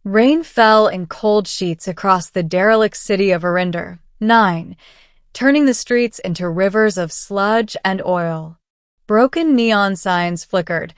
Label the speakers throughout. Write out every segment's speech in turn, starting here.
Speaker 1: Rain fell in cold sheets across the derelict city of Arinder, 9, turning the streets into rivers of sludge and oil. Broken neon signs flickered,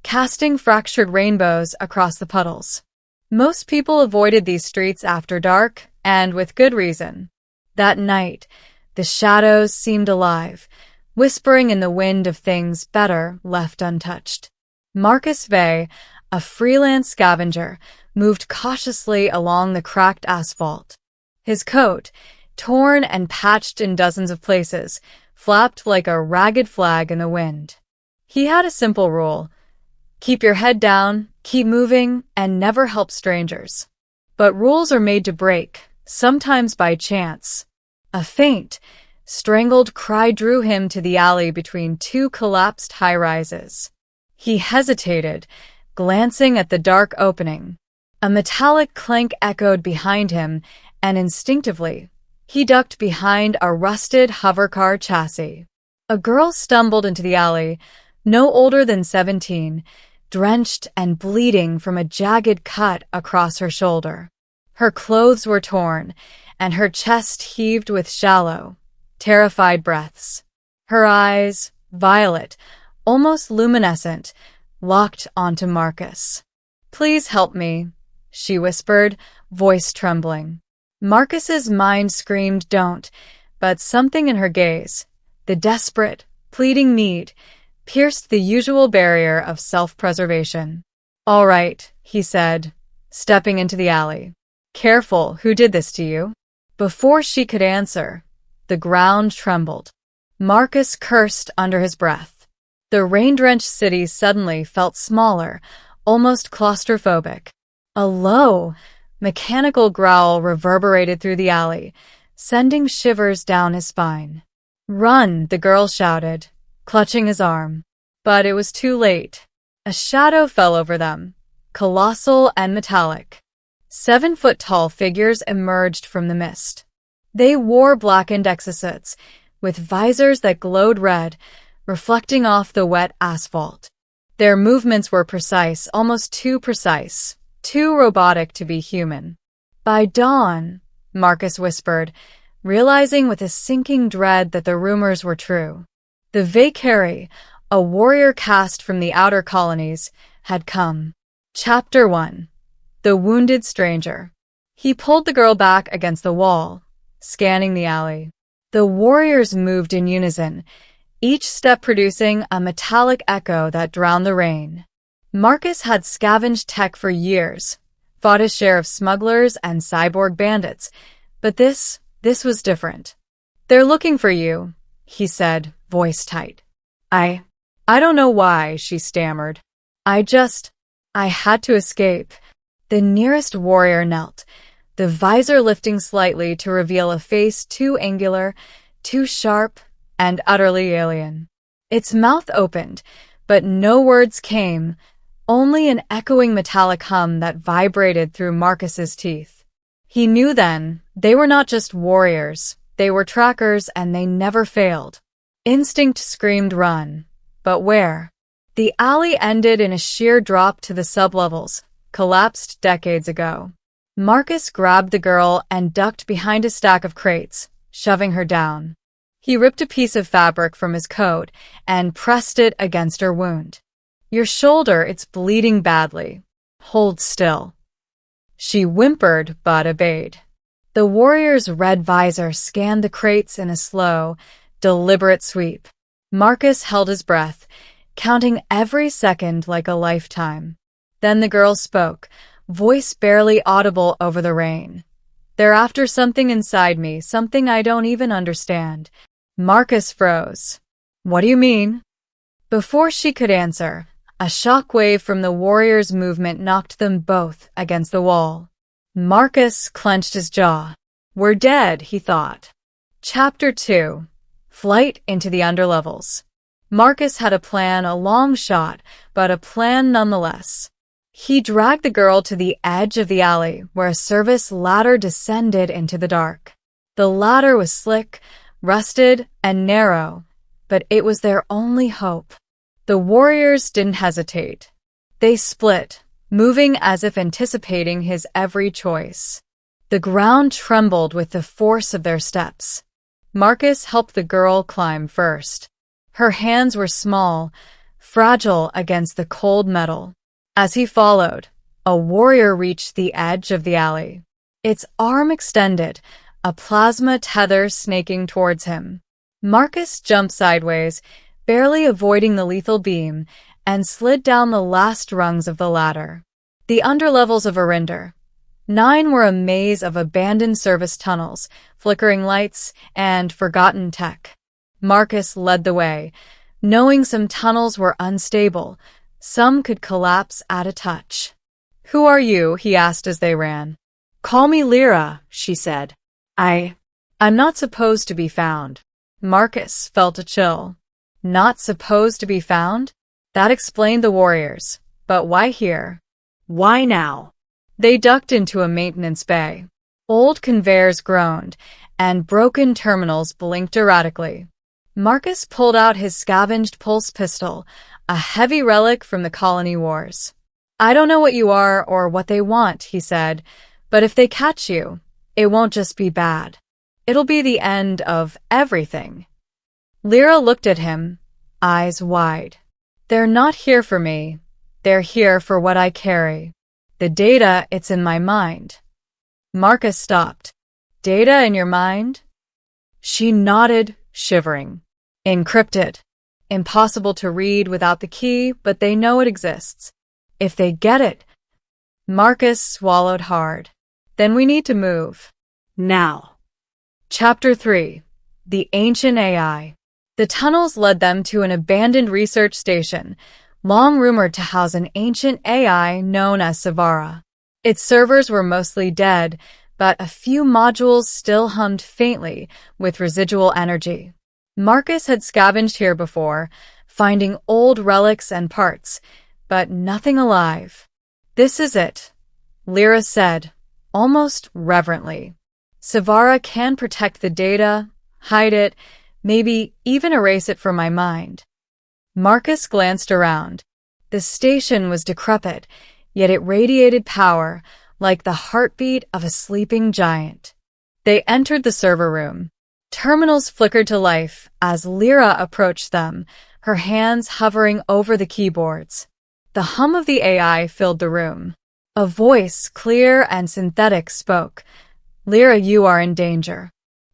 Speaker 1: casting fractured rainbows across the puddles. Most people avoided these streets after dark, and with good reason. That night, the shadows seemed alive, whispering in the wind of things better left untouched. Marcus Vey, a freelance scavenger, moved cautiously along the cracked asphalt. His coat, torn and patched in dozens of places, flapped like a ragged flag in the wind. He had a simple rule: keep your head down, keep moving, and never help strangers. But rules are made to break, sometimes by chance. A faint, strangled cry drew him to the alley between two collapsed high-rises. He hesitated, glancing at the dark opening. A metallic clank echoed behind him, and instinctively, he ducked behind a rusted hovercar chassis. A girl stumbled into the alley, no older than 17, drenched and bleeding from a jagged cut across her shoulder. Her clothes were torn, and her chest heaved with shallow, terrified breaths. Her eyes, violet, almost luminescent, locked onto Marcus. "Please help me," she whispered, voice trembling. Marcus's mind screamed don't, but something in her gaze, the desperate, pleading need, pierced the usual barrier of self-preservation. "All right," he said, stepping into the alley. "Careful, who did this to you?" Before she could answer, the ground trembled. Marcus cursed under his breath. The rain-drenched city suddenly felt smaller, almost claustrophobic. A low, mechanical growl reverberated through the alley, sending shivers down his spine. "Run," the girl shouted, clutching his arm. But it was too late. A shadow fell over them, colossal and metallic. 7-foot-tall figures emerged from the mist. They wore blackened exosuits, with visors that glowed red, reflecting off the wet asphalt. Their movements were precise, almost too precise, too robotic to be human. "By dawn," Marcus whispered, realizing with a sinking dread that the rumors were true. The Valkyrie, a warrior caste from the outer colonies, had come. Chapter 1. The Wounded Stranger. He pulled the girl back against the wall, scanning the alley. The warriors moved in unison, each step producing a metallic echo that drowned the rain. Marcus had scavenged tech for years, fought his share of smugglers and cyborg bandits, but this was different. "They're looking for you," he said, voice tight. I don't know why," she stammered. I had to escape." The nearest warrior knelt, the visor lifting slightly to reveal a face too angular, too sharp, and utterly alien. Its mouth opened, but no words came, only an echoing metallic hum that vibrated through Marcus's teeth. He knew then, they were not just warriors, they were trackers, and they never failed. Instinct screamed run. But where? The alley ended in a sheer drop to the sublevels, collapsed decades ago. Marcus grabbed the girl and ducked behind a stack of crates, shoving her down. He ripped a piece of fabric from his coat and pressed it against her wound. "Your shoulder, it's bleeding badly. Hold still." She whimpered but obeyed. The warrior's red visor scanned the crates in a slow, deliberate sweep. Marcus held his breath, counting every second like a lifetime. Then the girl spoke, voice barely audible over the rain. "They're after something inside me, something I don't even understand." Marcus froze. "What do you mean?" Before she could answer, a shockwave from the warrior's movement knocked them both against the wall. Marcus clenched his jaw. "We're dead," he thought. Chapter 2. Flight into the underlevels. Marcus had a plan, a long shot, but a plan nonetheless. He dragged the girl to the edge of the alley, where a service ladder descended into the dark. The ladder was slick, rusted, and narrow, but it was their only hope. The warriors didn't hesitate. They split, moving as if anticipating his every choice. The ground trembled with the force of their steps. Marcus helped the girl climb first. Her hands were small, fragile against the cold metal. As he followed, a warrior reached the edge of the alley. Its arm extended, a plasma tether snaking towards him. Marcus jumped sideways, barely avoiding the lethal beam, and slid down the last rungs of the ladder. The underlevels of Arinder. 9 were a maze of abandoned service tunnels, flickering lights, and forgotten tech. Marcus led the way, knowing some tunnels were unstable. Some could collapse at a touch. "Who are you?" he asked as they ran. "Call me Lyra," she said. I'm not supposed to be found." Marcus felt a chill. Not supposed to be found? That explained the warriors. But why here? Why now? They ducked into a maintenance bay. Old conveyors groaned, and broken terminals blinked erratically. Marcus pulled out his scavenged pulse pistol, a heavy relic from the colony wars. "I don't know what you are or what they want," he said, "but if they catch you, it won't just be bad. It'll be the end of everything." Lyra looked at him, eyes wide. "They're not here for me. They're here for what I carry. The data, it's in my mind." Marcus stopped. "Data in your mind?" She nodded, shivering. "Encrypted. Impossible to read without the key, but they know it exists. If they get it..." Marcus swallowed hard. "Then we need to move. Now." Chapter 3. The Ancient AI. The tunnels led them to an abandoned research station, long rumored to house an ancient AI known as Savara. Its servers were mostly dead, but a few modules still hummed faintly with residual energy. Marcus had scavenged here before, finding old relics and parts, but nothing alive. "This is it," Lyra said, almost reverently. "Savara can protect the data, hide it, maybe even erase it from my mind." Marcus glanced around. The station was decrepit, yet it radiated power, like the heartbeat of a sleeping giant. They entered the server room. Terminals flickered to life as Lyra approached them, her hands hovering over the keyboards. The hum of the AI filled the room. A voice, clear and synthetic, spoke. "Lyra, you are in danger.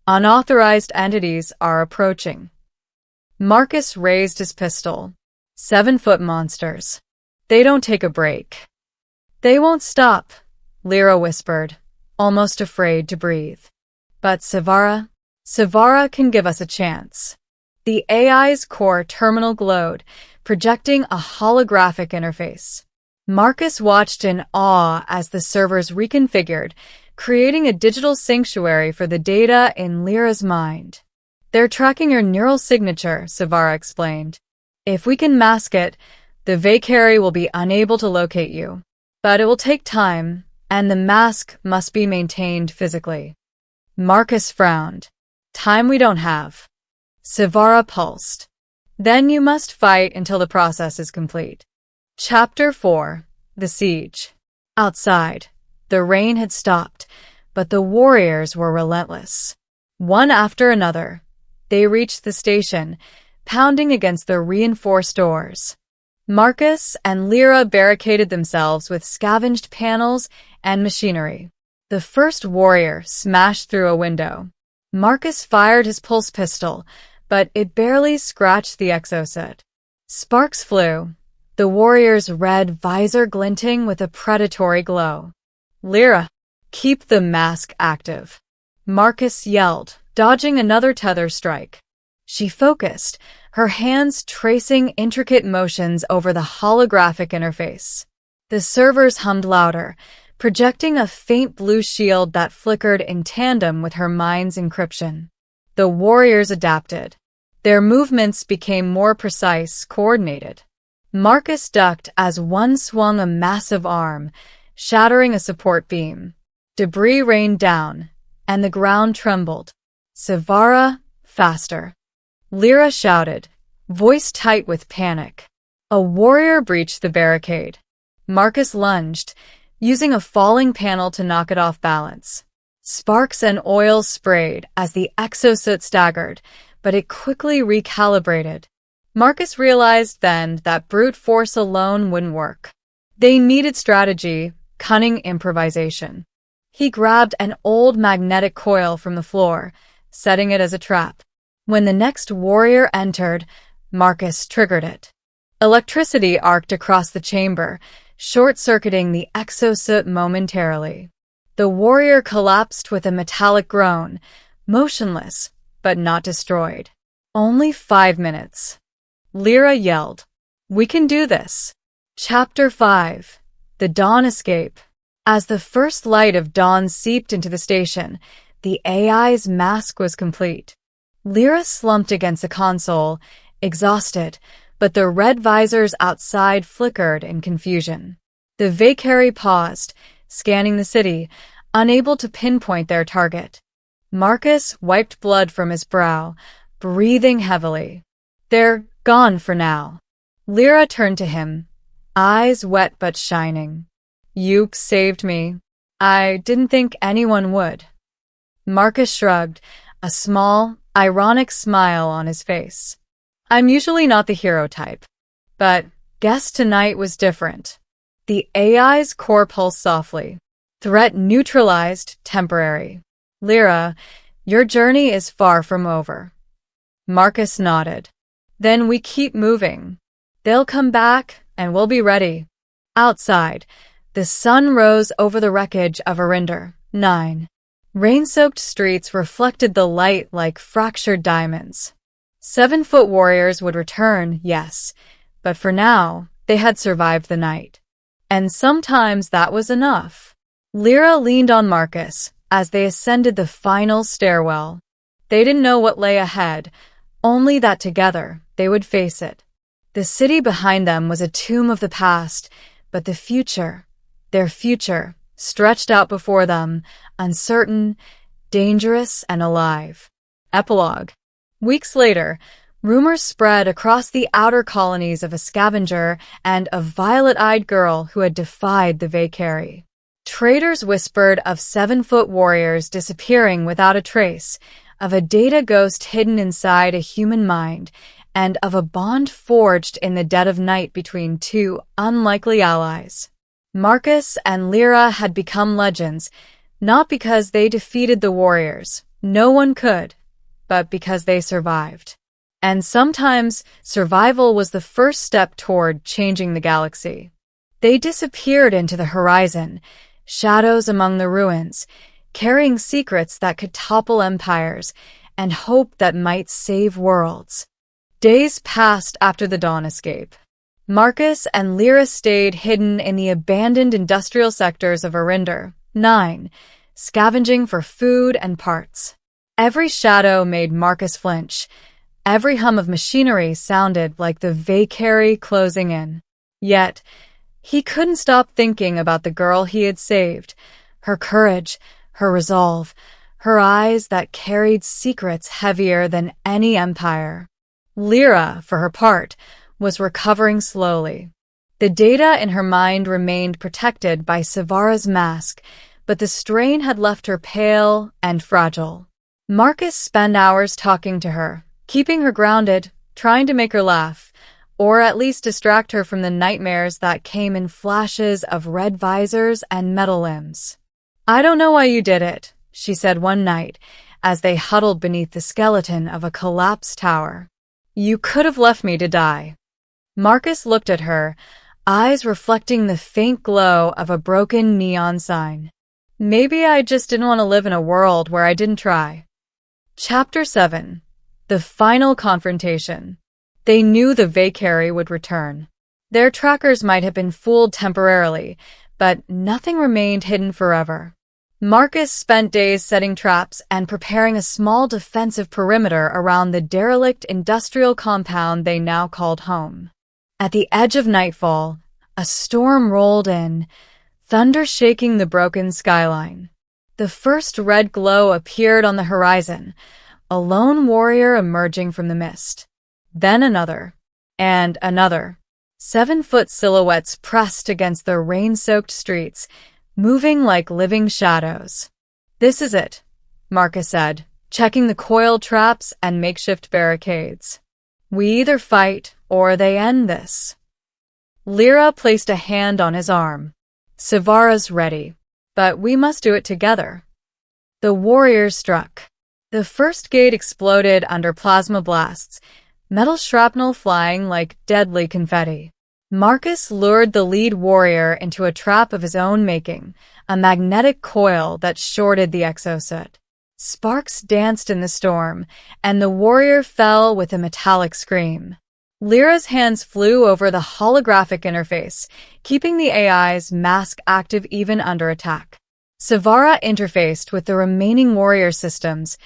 Speaker 1: Unauthorized entities are approaching." Marcus raised his pistol. 7-foot monsters. They don't take a break. "They won't stop," Lyra whispered, almost afraid to breathe. "But Savara can give us a chance." The AI's core terminal glowed, projecting a holographic interface. Marcus watched in awe as the servers reconfigured, creating a digital sanctuary for the data in Lyra's mind. "They're tracking your neural signature," Savara explained. "If we can mask it, the Valkyrie will be unable to locate you. But it will take time, and the mask must be maintained physically." Marcus frowned. "Time we don't have." Savara pulsed. "Then you must fight until the process is complete." Chapter 4. The Siege. Outside, the rain had stopped, but the warriors were relentless. One after another, they reached the station, pounding against the reinforced doors. Marcus and Lyra barricaded themselves with scavenged panels and machinery. The first warrior smashed through a window. Marcus fired his pulse pistol, but it barely scratched the exosuit. Sparks flew, the warrior's red visor glinting with a predatory glow. "Lyra, keep the mask active," Marcus yelled, dodging another tether strike. She focused, her hands tracing intricate motions over the holographic interface. The servers hummed louder, projecting a faint blue shield that flickered in tandem with her mind's encryption. The warriors adapted. Their movements became more precise, coordinated. Marcus ducked as one swung a massive arm, shattering a support beam. Debris rained down, and the ground trembled. "Savara, faster!" Lyra shouted, voice tight with panic. A warrior breached the barricade. Marcus lunged, using a falling panel to knock it off balance. Sparks and oil sprayed as the exosuit staggered, but it quickly recalibrated. Marcus realized then that brute force alone wouldn't work. They needed strategy, cunning improvisation. He grabbed an old magnetic coil from the floor, setting it as a trap. When the next warrior entered, Marcus triggered it. Electricity arced across the chamber, short-circuiting the exosuit momentarily. The warrior collapsed with a metallic groan, motionless, but not destroyed. Only 5 minutes. Lyra yelled, "We can do this." Chapter 5. The Dawn Escape. As the first light of dawn seeped into the station, the AI's mask was complete. Lyra slumped against the console, exhausted, but the red visors outside flickered in confusion. The Valkyrie paused, scanning the city, unable to pinpoint their target. Marcus wiped blood from his brow, breathing heavily. "They're gone for now." Lyra turned to him, eyes wet but shining. "You saved me. I didn't think anyone would." Marcus shrugged, a small, ironic smile on his face. "I'm usually not the hero type, but guess tonight was different." The AI's core pulsed softly. "Threat neutralized, temporary. Lyra, your journey is far from over." Marcus nodded. "Then we keep moving. They'll come back, and we'll be ready." Outside, the sun rose over the wreckage of Arinder. 9. Rain-soaked streets reflected the light like fractured diamonds. 7-foot warriors would return, yes, but for now, they had survived the night. And sometimes that was enough. Lyra leaned on Marcus as they ascended the final stairwell. They didn't know what lay ahead, only that together they would face it. The city behind them was a tomb of the past, but the future, their future, stretched out before them, uncertain, dangerous, and alive. Epilogue. Weeks later, rumors spread across the outer colonies of a scavenger and a violet-eyed girl who had defied the Valkyrie. Traders whispered of 7-foot warriors disappearing without a trace, of a data ghost hidden inside a human mind, and of a bond forged in the dead of night between two unlikely allies. Marcus and Lyra had become legends, not because they defeated the warriors, no one could, but because they survived. And sometimes survival was the first step toward changing the galaxy. They disappeared into the horizon, shadows among the ruins, carrying secrets that could topple empires and hope that might save worlds. Days passed after the dawn escape. Marcus and Lyra stayed hidden in the abandoned industrial sectors of Arinder. 9. Scavenging for food and parts. Every shadow made Marcus flinch. Every hum of machinery sounded like the Valkyrie closing in. Yet, he couldn't stop thinking about the girl he had saved, her courage, her resolve, her eyes that carried secrets heavier than any empire. Lyra, for her part, was recovering slowly. The data in her mind remained protected by Savara's mask, but the strain had left her pale and fragile. Marcus spent hours talking to her, keeping her grounded, trying to make her laugh, or at least distract her from the nightmares that came in flashes of red visors and metal limbs. "I don't know why you did it," she said one night, as they huddled beneath the skeleton of a collapsed tower. "You could have left me to die." Marcus looked at her, eyes reflecting the faint glow of a broken neon sign. "Maybe I just didn't want to live in a world where I didn't try." Chapter 7. The Final Confrontation. They knew the Valkyrie would return. Their trackers might have been fooled temporarily, but nothing remained hidden forever. Marcus spent days setting traps and preparing a small defensive perimeter around the derelict industrial compound they now called home. At the edge of nightfall, a storm rolled in, thunder shaking the broken skyline. The first red glow appeared on the horizon, a lone warrior emerging from the mist. Then another, and another. 7-foot silhouettes pressed against the rain-soaked streets, moving like living shadows. "This is it," Marcus said, checking the coil traps and makeshift barricades. "We either fight or they end this." Lyra placed a hand on his arm. "Savara's ready, but we must do it together." The warriors struck. The first gate exploded under plasma blasts, metal shrapnel flying like deadly confetti. Marcus lured the lead warrior into a trap of his own making, a magnetic coil that shorted the exosuit. Sparks danced in the storm, and the warrior fell with a metallic scream. Lyra's hands flew over the holographic interface, keeping the AI's mask active even under attack. Savara interfaced with the remaining warrior systems,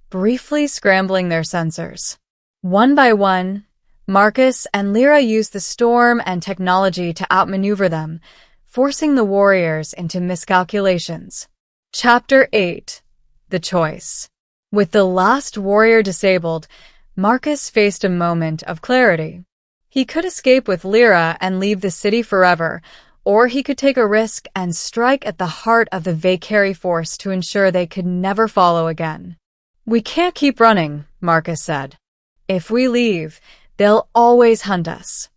Speaker 1: briefly scrambling their sensors. One by one, Marcus and Lyra used the storm and technology to outmaneuver them, forcing the warriors into miscalculations. Chapter 8. The Choice. With the last warrior disabled, Marcus faced a moment of clarity. He could escape with Lyra and leave the city forever, or he could take a risk and strike at the heart of the Valkyrie force to ensure they could never follow again. "We can't keep running," Marcus said. "If we leave, they'll always hunt us."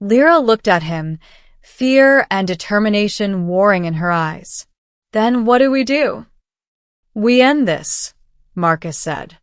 Speaker 1: Lyra looked at him, fear and determination warring in her eyes. "Then what do we do?" "We end this," Marcus said.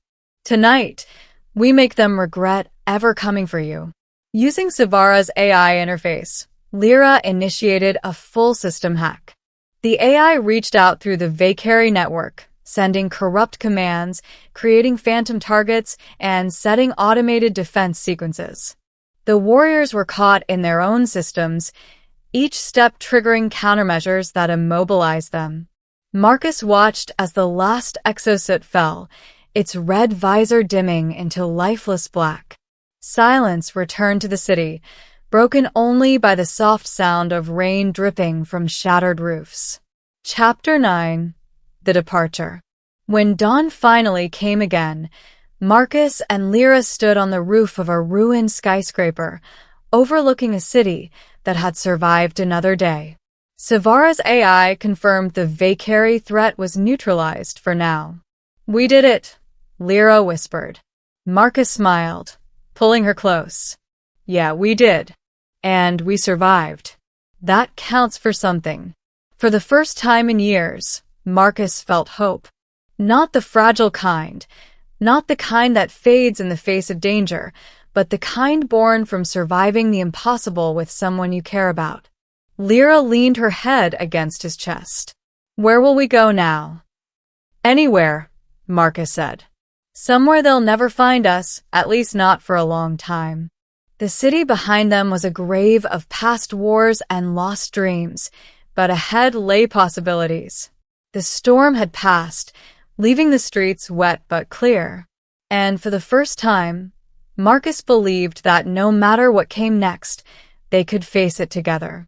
Speaker 1: "Tonight, we make them regret ever coming for you." Using Savara's AI interface, Lyra initiated a full system hack. The AI reached out through the Valkyrie network, sending corrupt commands, creating phantom targets, and setting automated defense sequences. The warriors were caught in their own systems, each step triggering countermeasures that immobilized them. Marcus watched as the last exosuit fell, its red visor dimming into lifeless black. Silence returned to the city, broken only by the soft sound of rain dripping from shattered roofs. Chapter 9. The Departure. When dawn finally came again, Marcus and Lyra stood on the roof of a ruined skyscraper, overlooking a city that had survived another day. Savara's AI confirmed the Valkyrie threat was neutralized for now. "We did it," Lyra whispered. Marcus smiled, pulling her close. "Yeah, we did. And we survived. That counts for something." For the first time in years, Marcus felt hope. Not the fragile kind, not the kind that fades in the face of danger, but the kind born from surviving the impossible with someone you care about. Lyra leaned her head against his chest. "Where will we go now?" "Anywhere," Marcus said. "Somewhere they'll never find us, at least not for a long time." The city behind them was a grave of past wars and lost dreams, but ahead lay possibilities. The storm had passed, leaving the streets wet but clear. And for the first time, Marcus believed that no matter what came next, they could face it together.